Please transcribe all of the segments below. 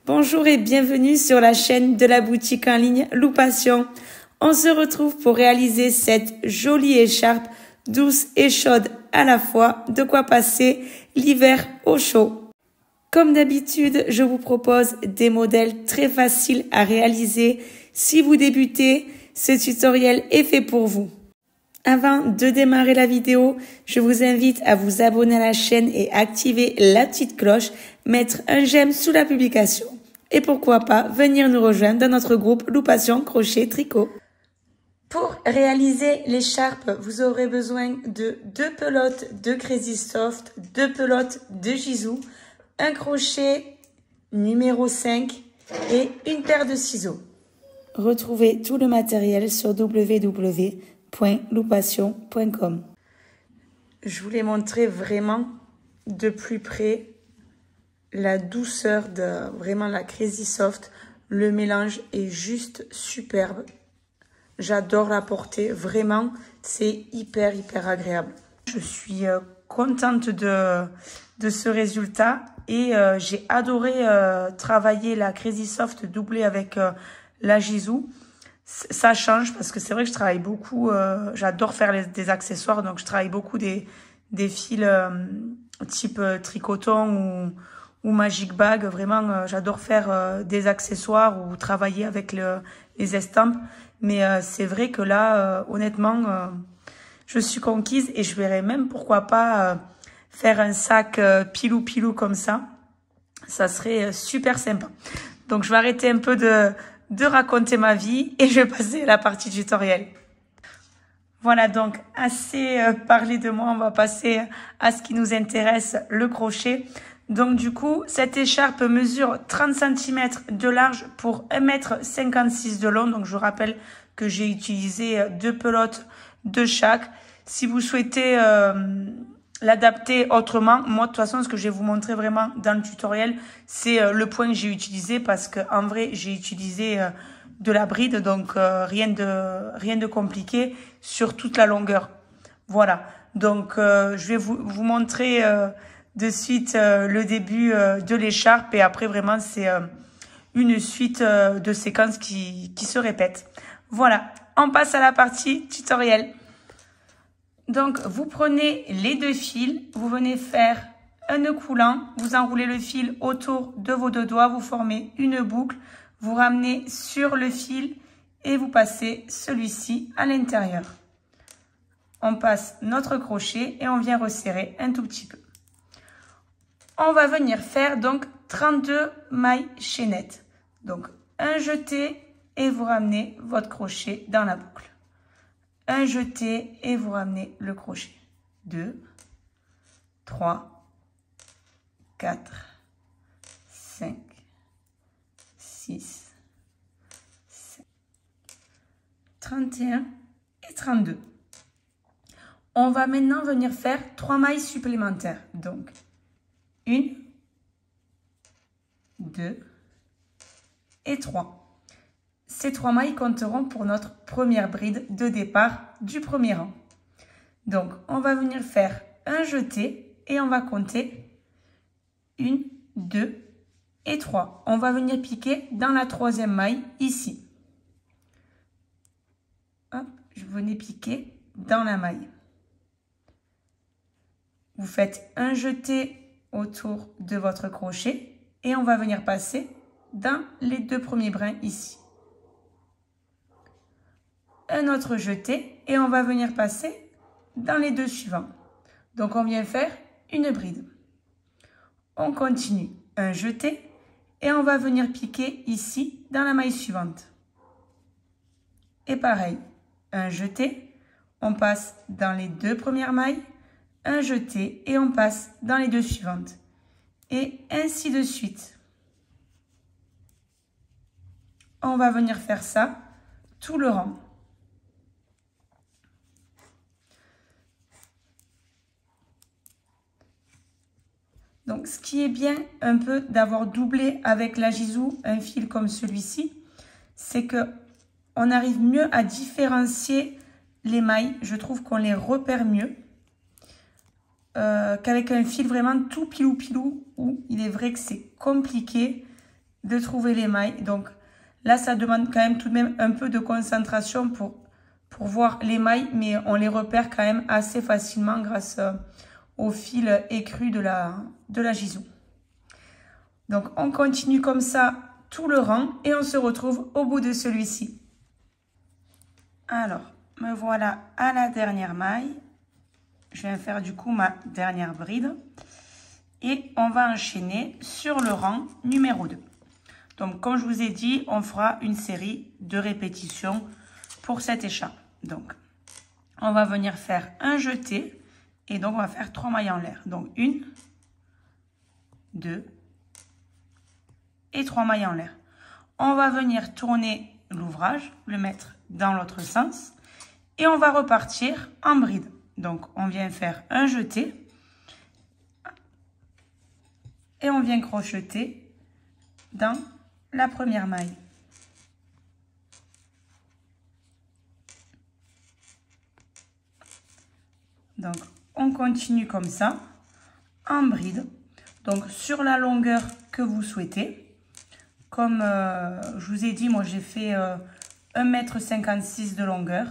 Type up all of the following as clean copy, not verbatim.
Bonjour et bienvenue sur la chaîne de la boutique en ligne Loupation. On se retrouve pour réaliser cette jolie écharpe douce et chaude à la fois, de quoi passer l'hiver au chaud. Comme d'habitude, je vous propose des modèles très faciles à réaliser. Si vous débutez, ce tutoriel est fait pour vous. Avant de démarrer la vidéo, je vous invite à vous abonner à la chaîne et activer la petite cloche, mettre un j'aime sous la publication. Et pourquoi pas venir nous rejoindre dans notre groupe Loupation Crochet Tricot. Pour réaliser l'écharpe, vous aurez besoin de 2 pelotes de Crazy Soft, 2 pelotes de Gisou, un crochet numéro 5 et une paire de ciseaux. Retrouvez tout le matériel sur www.loupation.com. Je voulais montrer vraiment de plus près la douceur de vraiment la Crazy Soft. Le mélange est juste superbe. J'adore la porter, vraiment, c'est hyper agréable. Je suis contente de ce résultat et j'ai adoré travailler la Crazy Soft doublée avec la Gisou. Ça change parce que c'est vrai que je travaille beaucoup, j'adore faire des accessoires, donc je travaille beaucoup des fils type tricoton ou Magic Bag. Vraiment, j'adore faire des accessoires ou travailler avec les estampes. Mais c'est vrai que là, honnêtement, je suis conquise et je verrais même pourquoi pas faire un sac pilou comme ça. Ça serait super sympa. Donc, je vais arrêter un peu de raconter ma vie et je vais passer à la partie tutoriel. Voilà, donc assez parlé de moi, on va passer à ce qui nous intéresse, le crochet. Donc du coup, cette écharpe mesure 30 cm de large pour 1,56 m de long. Donc je vous rappelle que j'ai utilisé 2 pelotes de chaque. Si vous souhaitez l'adapter autrement, moi de toute façon ce que je vais vous montrer vraiment dans le tutoriel, c'est le point que j'ai utilisé, parce que en vrai j'ai utilisé de la bride, donc rien de compliqué sur toute la longueur. Voilà, donc je vais vous montrer de suite le début de l'écharpe, et après vraiment c'est une suite de séquences qui se répètent. Voilà, on passe à la partie tutoriel. Donc vous prenez les 2 fils, vous venez faire un nœud coulant, vous enroulez le fil autour de vos 2 doigts, vous formez une boucle, vous ramenez sur le fil et vous passez celui-ci à l'intérieur. On passe notre crochet et on vient resserrer un tout petit peu. On va venir faire donc 32 mailles chaînettes. Donc un jeté et vous ramenez votre crochet dans la boucle. Un jeté et vous ramenez le crochet. 2, 3, 4, 5, 6, 7, 31 et 32. On va maintenant venir faire 3 mailles supplémentaires. Donc 1, 2 et 3. Ces 3 mailles compteront pour notre première bride de départ du premier rang. Donc, on va venir faire un jeté et on va compter 1, 2 et 3. On va venir piquer dans la 3e maille ici. Hop, je venais piquer dans la maille. Vous faites un jeté autour de votre crochet et on va venir passer dans les 2 premiers brins ici. Un autre jeté et on va venir passer dans les 2 suivants. Donc on vient faire une bride. On continue, un jeté et on va venir piquer ici dans la maille suivante. Et pareil, un jeté, on passe dans les 2 premières mailles, un jeté et on passe dans les 2 suivantes. Et ainsi de suite. On va venir faire ça tout le rang. Donc, ce qui est bien un peu d'avoir doublé avec la Gisou un fil comme celui-ci, c'est que on arrive mieux à différencier les mailles. Je trouve qu'on les repère mieux qu'avec un fil vraiment tout pilou où il est vrai que c'est compliqué de trouver les mailles. Donc là, ça demande quand même tout de même un peu de concentration pour voir les mailles, mais on les repère quand même assez facilement grâce au fil écru de la Gisou. Donc on continue comme ça tout le rang et on se retrouve au bout de celui-ci. Alors, me voilà à la dernière maille. Je viens faire du coup ma dernière bride. Et on va enchaîner sur le rang numéro 2. Donc, comme je vous ai dit, on fera une série de répétitions pour cette écharpe. Donc, on va venir faire un jeté. Et donc, on va faire 3 mailles en l'air. Donc, 1, 2 et 3 mailles en l'air. On va venir tourner l'ouvrage, le mettre dans l'autre sens. Et on va repartir en bride. Donc, on vient faire un jeté. Et on vient crocheter dans la première maille. Donc, on continue comme ça, en bride. Donc, sur la longueur que vous souhaitez. Comme je vous ai dit, moi, j'ai fait 1,56 m de longueur.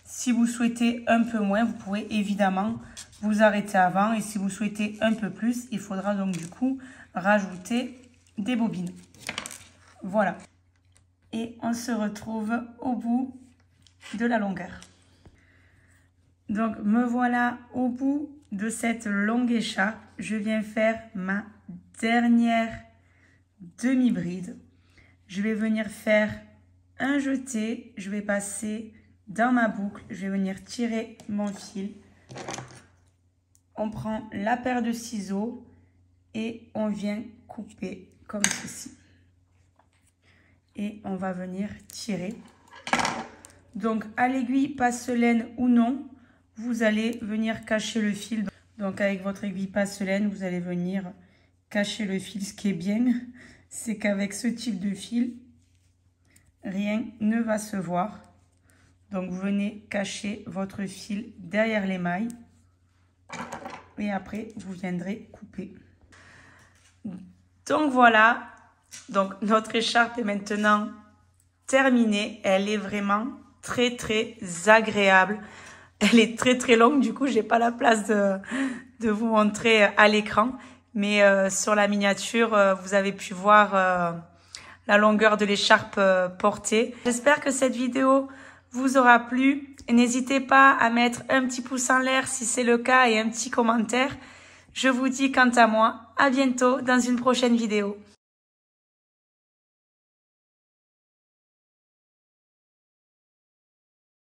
Si vous souhaitez un peu moins, vous pouvez évidemment vous arrêter avant. Et si vous souhaitez un peu plus, il faudra donc du coup rajouter des bobines. Voilà. Et on se retrouve au bout de la longueur. Donc, me voilà au bout de cette longue écharpe. Je viens faire ma dernière demi-bride. Je vais venir faire un jeté. Je vais passer dans ma boucle. Je vais venir tirer mon fil. On prend la paire de ciseaux et on vient couper comme ceci. Et on va venir tirer. Donc, à l'aiguille passellaine ou non, vous allez venir cacher le fil. Donc, avec votre aiguille passellaine, vous allez venir cacher le fil. Ce qui est bien, c'est qu'avec ce type de fil, rien ne va se voir. Donc, vous venez cacher votre fil derrière les mailles. Et après, vous viendrez couper. Donc, voilà. Donc, notre écharpe est maintenant terminée. Elle est vraiment très, très agréable. Elle est très, très longue. Du coup, j'ai pas la place de vous montrer à l'écran. Mais sur la miniature, vous avez pu voir la longueur de l'écharpe portée. J'espère que cette vidéo vous aura plu. N'hésitez pas à mettre un petit pouce en l'air si c'est le cas et un petit commentaire. Je vous dis quant à moi, à bientôt dans une prochaine vidéo.